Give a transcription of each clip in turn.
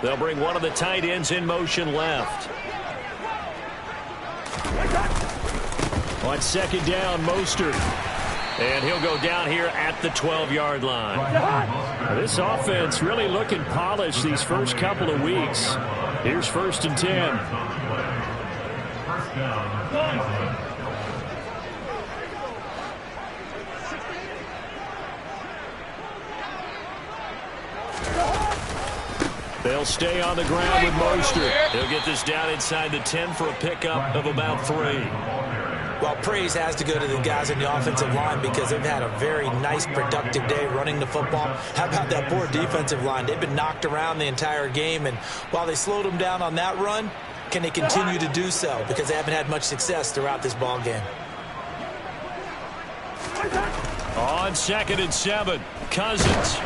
They'll bring one of the tight ends in motion left. On second down, Mostert. And he'll go down here at the 12-yard line. This offense really looking polished these first couple of weeks. Here's 1st and 10. First down. They'll stay on the ground with Mostert. He'll get this down inside the 10 for a pickup of about 3. Well, praise has to go to the guys in the offensive line because they've had a very nice, productive day running the football. How about that poor defensive line? They've been knocked around the entire game, and while they slowed them down on that run, can they continue to do so? Because they haven't had much success throughout this ball game. On 2nd and 7, Cousins.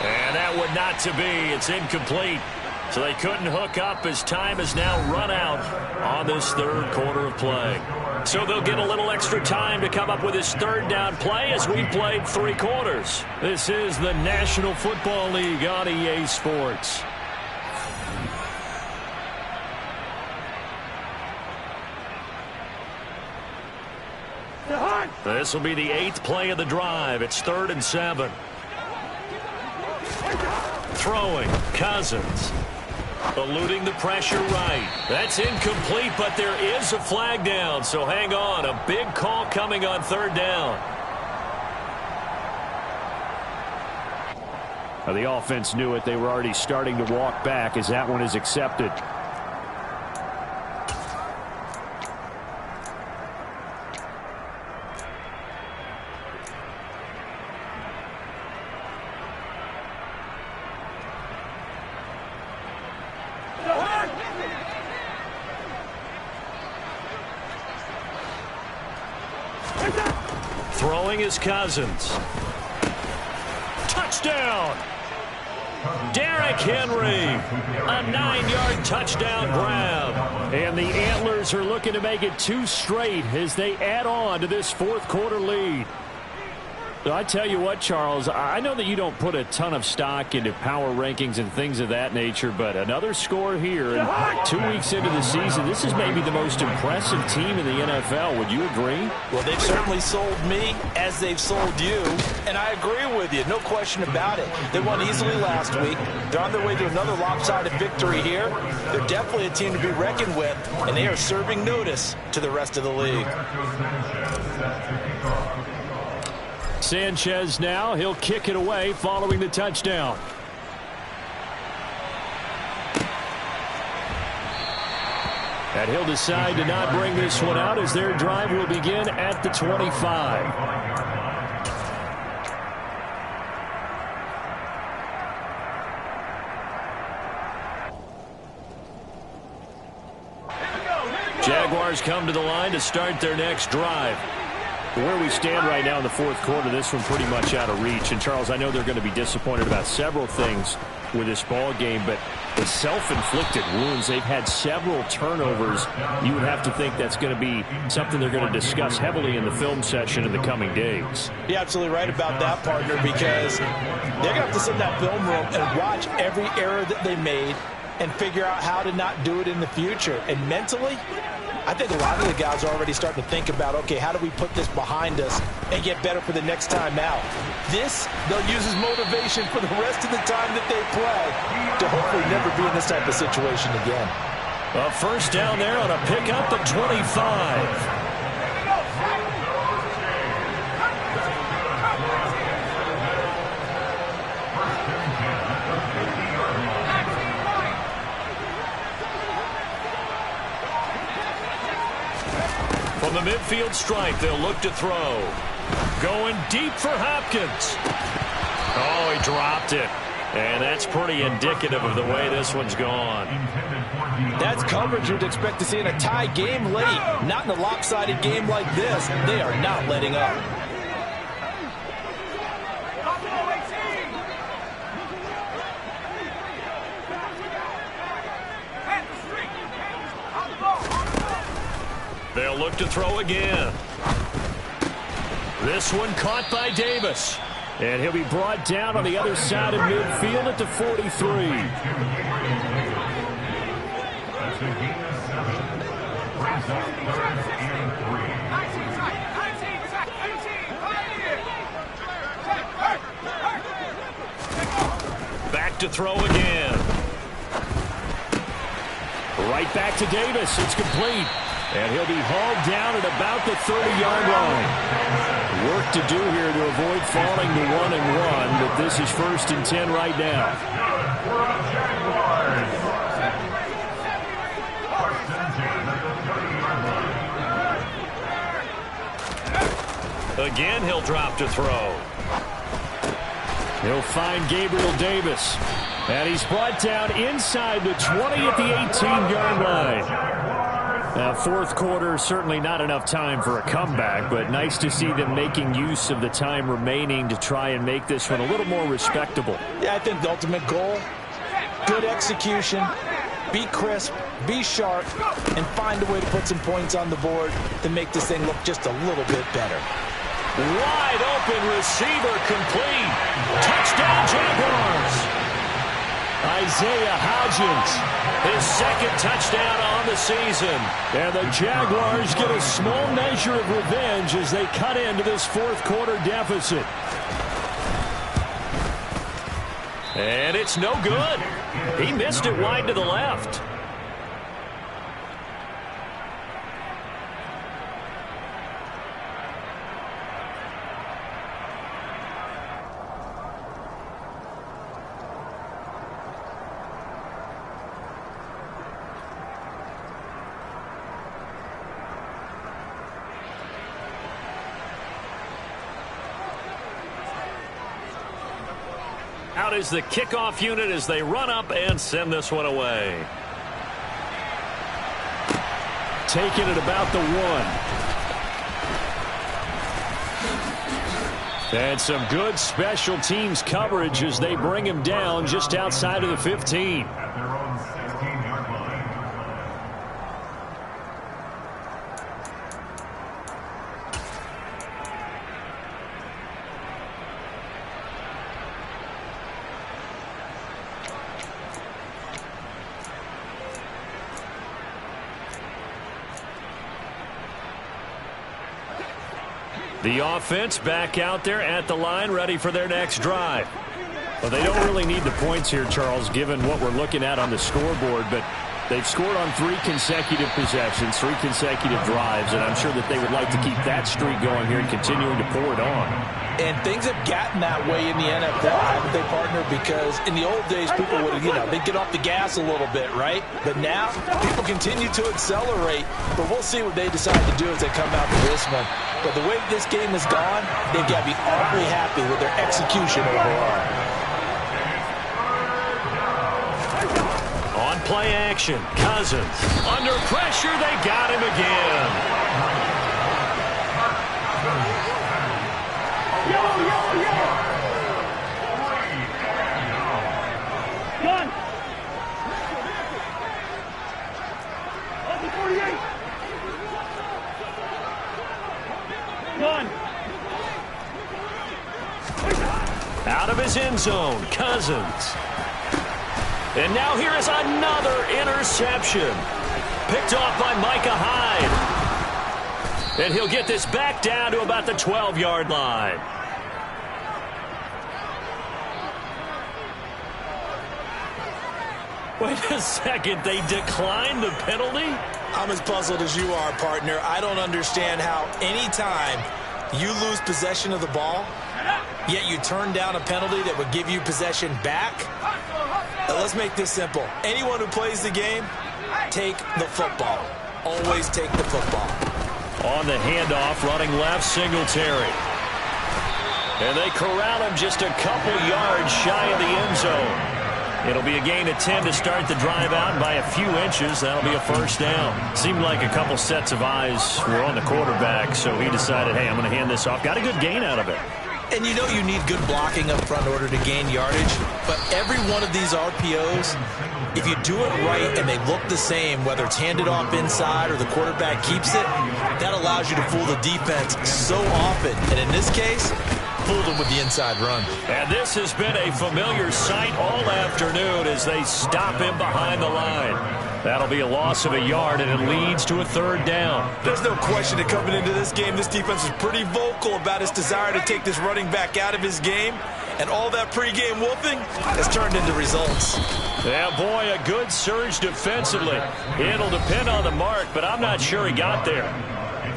And that would not to be. It's incomplete. So they couldn't hook up as time has now run out on this 3rd quarter of play. So they'll get a little extra time to come up with his 3rd down play as we've played 3 quarters. This is the National Football League on EA Sports. This will be the 8th play of the drive. It's 3rd and 7. Throwing, Cousins. Eluding the pressure right. That's incomplete, but there is a flag down, so hang on. A big call coming on 3rd down. The offense knew it. They were already starting to walk back as that one is accepted. Throwing is Cousins. Touchdown! Derrick Henry, a 9-yard touchdown grab. And the Antlers are looking to make it 2 straight as they add on to this 4th quarter lead. I tell you what, Charles, I know that you don't put a ton of stock into power rankings and things of that nature, but another score here, and 2 weeks into the season, this is maybe the most impressive team in the NFL. Would you agree? Well, they've certainly sold me as they've sold you, and I agree with you. No question about it. They won easily last week. They're on their way to another lopsided victory here. They're definitely a team to be reckoned with, and they are serving notice to the rest of the league. Sanchez now, he'll kick it away following the touchdown. And he'll decide to not bring this one out as their drive will begin at the 25. Jaguars come to the line to start their next drive. Where we stand right now in the 4th quarter, this one pretty much out of reach. And, Charles, I know they're going to be disappointed about several things with this ball game, but the self-inflicted wounds, they've had several turnovers. You would have to think that's going to be something they're going to discuss heavily in the film session in the coming days. You're absolutely right about that, partner, because they're going to have to sit in that film room and watch every error that they made and figure out how to not do it in the future. And mentally, I think a lot of the guys are already starting to think about, okay, how do we put this behind us and get better for the next time out? This, they'll use as motivation for the rest of the time that they play to hopefully never be in this type of situation again. A 1st down there on a pickup at 25. From the midfield stripe, they'll look to throw. Going deep for Hopkins. Oh, he dropped it. And that's pretty indicative of the way this one's gone. That's coverage you'd expect to see in a tie game late. Not in a lopsided game like this. They are not letting up. They'll look to throw again. This one caught by Davis. And he'll be brought down on the other side of midfield at the 43. Back to throw again. Right back to Davis. It's complete. And he'll be hauled down at about the 30-yard line. Work to do here to avoid falling to 1-1, but this is 1st and 10 right now. Again, he'll drop to throw. He'll find Gabriel Davis. And he's brought down inside the 20 at the 18-yard line. Now, fourth quarter, certainly not enough time for a comeback, but nice to see them making use of the time remaining to try and make this one a little more respectable. Yeah, I think the ultimate goal, good execution, be crisp, be sharp, and find a way to put some points on the board to make this thing look just a little bit better. Wide open receiver complete. Touchdown Jaguars. Isaiah Hodgins, his second touchdown on the season. And the Jaguars get a small measure of revenge as they cut into this fourth quarter deficit. And it's no good. He missed it wide to the left. Out is the kickoff unit as they run up and send this one away. Taking it about the 1. And some good special teams coverage as they bring him down just outside of the 15. At their own 16-yard line. The offense back out there at the line, ready for their next drive. Well, they don't really need the points here, Charles, given what we're looking at on the scoreboard, but they've scored on 3 consecutive possessions, 3 consecutive drives, and I'm sure that they would like to keep that streak going here and continuing to pour it on. And things have gotten that way in the NFL, haven't they, partner? Because in the old days, people would, they'd get off the gas a little bit, right? But now, people continue to accelerate. But we'll see what they decide to do as they come out to this one. But the way this game has gone, they've got to be awfully happy with their execution overall. On play action, Cousins. Under pressure, they got him again. Gun. Gun. Out of his end zone, Cousins. And now here is another interception. Picked off by Micah Hyde. And he'll get this back down to about the 12-yard line. Wait a second, they declined the penalty? I'm as puzzled as you are, partner. I don't understand how any time you lose possession of the ball, yet you turn down a penalty that would give you possession back. Now, let's make this simple. Anyone who plays the game, take the football. Always take the football. On the handoff, running left, Singletary. And they corral him just a couple yards shy of the end zone. It'll be a gain of 10 to start the drive out, and by a few inches, that'll be a first down. Seemed like a couple sets of eyes were on the quarterback, so he decided, hey, I'm going to hand this off. Got a good gain out of it. And you know you need good blocking up front in order to gain yardage, but every one of these RPOs, if you do it right and they look the same, whether it's handed off inside or the quarterback keeps it, that allows you to fool the defense so often. And in this case, fooled him with the inside run. And this has been a familiar sight all afternoon as they stop him behind the line. That'll be a loss of a yard, and it leads to a third down. There's no question that coming into this game, this defense is pretty vocal about its desire to take this running back out of his game. And all that pregame wolfing has turned into results. Yeah, boy, a good surge defensively. It'll depend on the mark, but I'm not sure he got there.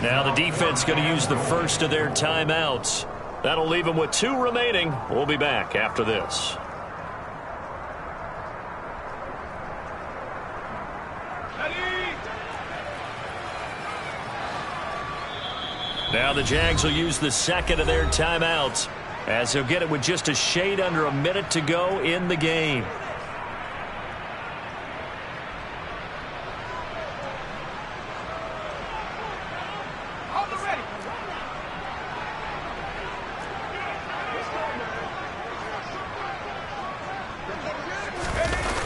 Now the defense going to use the first of their timeouts. That'll leave them with 2 remaining. We'll be back after this. Now the Jags will use the second of their timeouts, as they'll get it with just a shade under a minute to go in the game.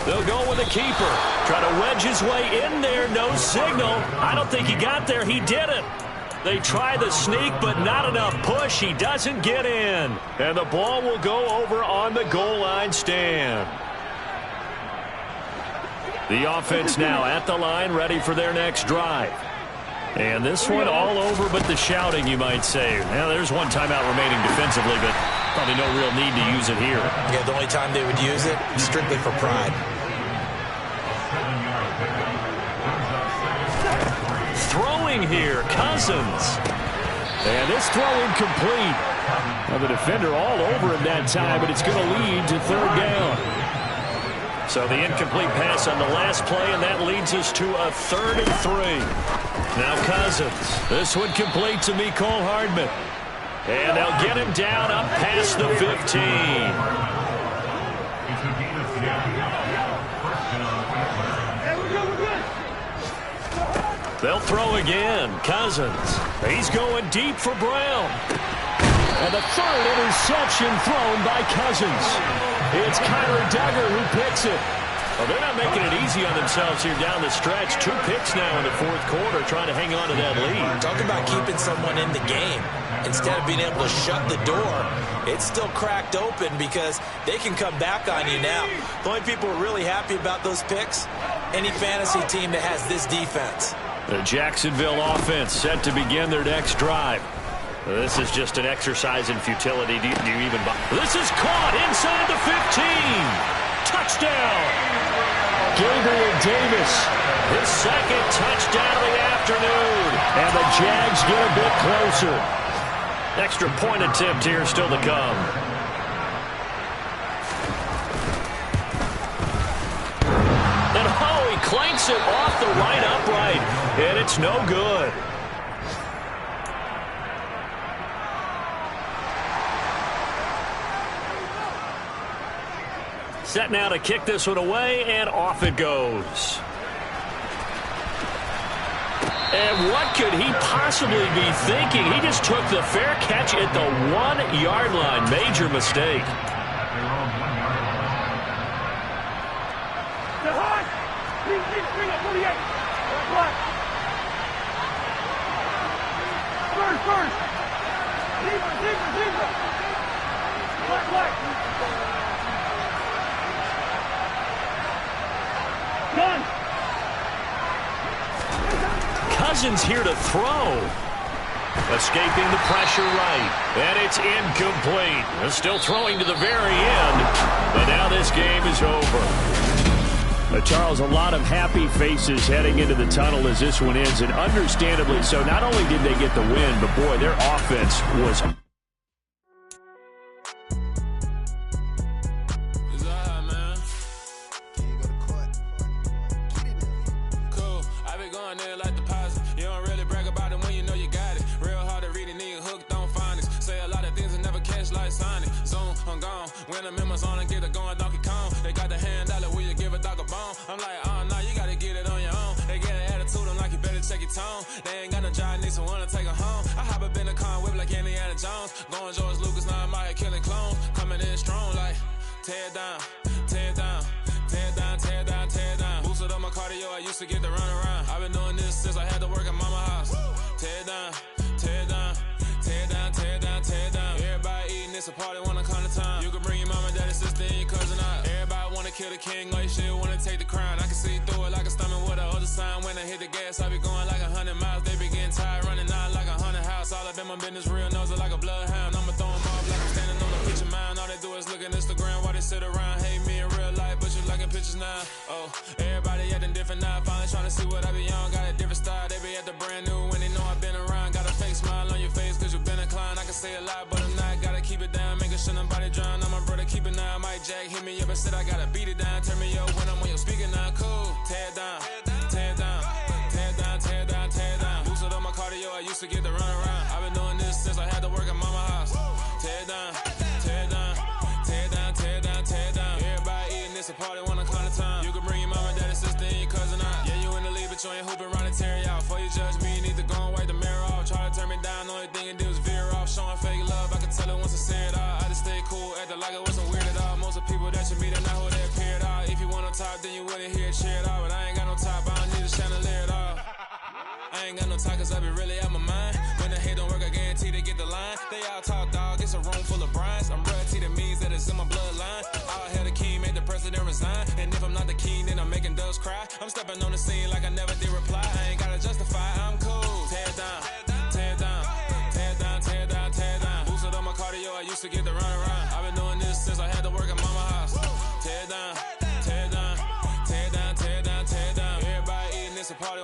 They'll go with the keeper. Try to wedge his way in there. No signal. I don't think he got there. He didn't. They try the sneak, but not enough push. He doesn't get in. And the ball will go over on the goal line stand. The offense now at the line, ready for their next drive. And this one all over but the shouting, you might say. Now, there's one timeout remaining defensively, but probably no real need to use it here. Yeah, the only time they would use it is strictly for pride. Throwing here, Cousins. And this throw incomplete. Now the defender all over him that time, but it's going to lead to third down. So the incomplete pass on the last play, and that leads us to a 3rd and 3. Now Cousins. This one complete to Mecole Hardman. And they'll get him down up past the 15. They'll throw again. Cousins. He's going deep for Brown. And the 3rd interception thrown by Cousins. It's Kyler Duggar who picks it. Well, they're not making it easy on themselves here down the stretch. 2 picks now in the 4th quarter, trying to hang on to that lead. Talk about keeping someone in the game. Instead of being able to shut the door, it's still cracked open because they can come back on you now. The only people who are really happy about those picks, any fantasy team that has this defense. The Jacksonville offense set to begin their next drive. This is just an exercise in futility. Do you even buy? This is caught inside the 15. Touchdown. Gabriel Davis, his 2nd touchdown of the afternoon. And the Jags get a bit closer. Extra point attempt here still to come. And he clanks it off the right upright. And it's no good. Set now to kick this one away, and off it goes. And what could he possibly be thinking? He just took the fair catch at the 1-yard line. Major mistake. Cousins here to throw. Escaping the pressure right. And it's incomplete. Still throwing to the very end. But now this game is over. Charles, a lot of happy faces heading into the tunnel as this one ends. And understandably so. Not only did they get the win, but boy, their offense was... When I'm in my zone and get it going Donkey Kong. They got the hand out, will you give a dog a bone? I'm like, oh, no, you gotta get it on your own. They get an attitude, I'm like, you better check your tone. They ain't got no job, need someone to take her home. I hop up in the car, whip like Indiana Jones. Going George Lucas, now I'm out here killing clones. Coming in strong like, tear down, tear down, tear down, tear down, tear down. Boosted up my cardio, I used to get to run around. I've been doing this since I had to work at mama house. Tear down, tear down, tear down, tear down, tear down. Everybody eating a party when I come to town. You can bring your mama, daddy, sister, and your cousin out. Everybody wanna kill the king, or you shit wanna take the crown. I can see through it like a stomach with a other sign. When I hit the gas, I be going like 100 miles. They be getting tired, running out like 100 house. All up in my business, real nose like a bloodhound. I'ma throw them off like I'm standing on a picture mound. All they do is look at Instagram while they sit around. Hate me in real life, but you liking pictures now. Oh, everybody acting different now. Finally trying to see what I be on. Got a different style, they be at the brand new when they know I've been around. Got a fake smile on your face cause you been inclined. I can say a lot, but I'm not. Gotta keep it down, making sure nobody drown. I'm my brother, keep it now. Mike Jack hit me up and said I gotta beat it down. Turn me up when I'm on your speaker now. Cool, tear it down, tear it down, tear it down, tear it down, tear it down. Boosted up my cardio, I used to get to run around. I've been doing this since I had to work at mama house. Tear it down, tear it down, tear it down, tear it down, tear it down. Everybody eating this a party when I come to town. You can bring your mama, daddy, sister, and your cousin out. Yeah, you in the league, but you ain't hooping around and tear out. Before you judge me, you need to go and wipe the mirror off. Try to turn me down, the only thing you do is veer off. Showing fake love, I can tell it once I say it all. I just stay cool, acting like it wasn't weird at all. Most of the people that you meet are not who they appear at all. If you want on top, then you wouldn't hear it cheer at all. But I ain't got no top, I don't need a chandelier at all. I ain't got no talk cause I be really out my mind. When the hate don't work, I guarantee they get the line. They all talk dog, it's a room full of brinds. I'm royalty, that means that it's in my bloodline. All hell the king, made the president resign. And if I'm not the king, then I'm making doves cry. I'm stepping on the scene like I never did reply. I ain't gotta justify, I'm cool. Tear it down, tear it down, tear it down, tear it down, tear it down. Boosted up my cardio, I used to get to run around. I've been doing this since I had to work at mama house. Tear it down, tear it down, tear it down, tear it down, tear it down. Everybody eating this a party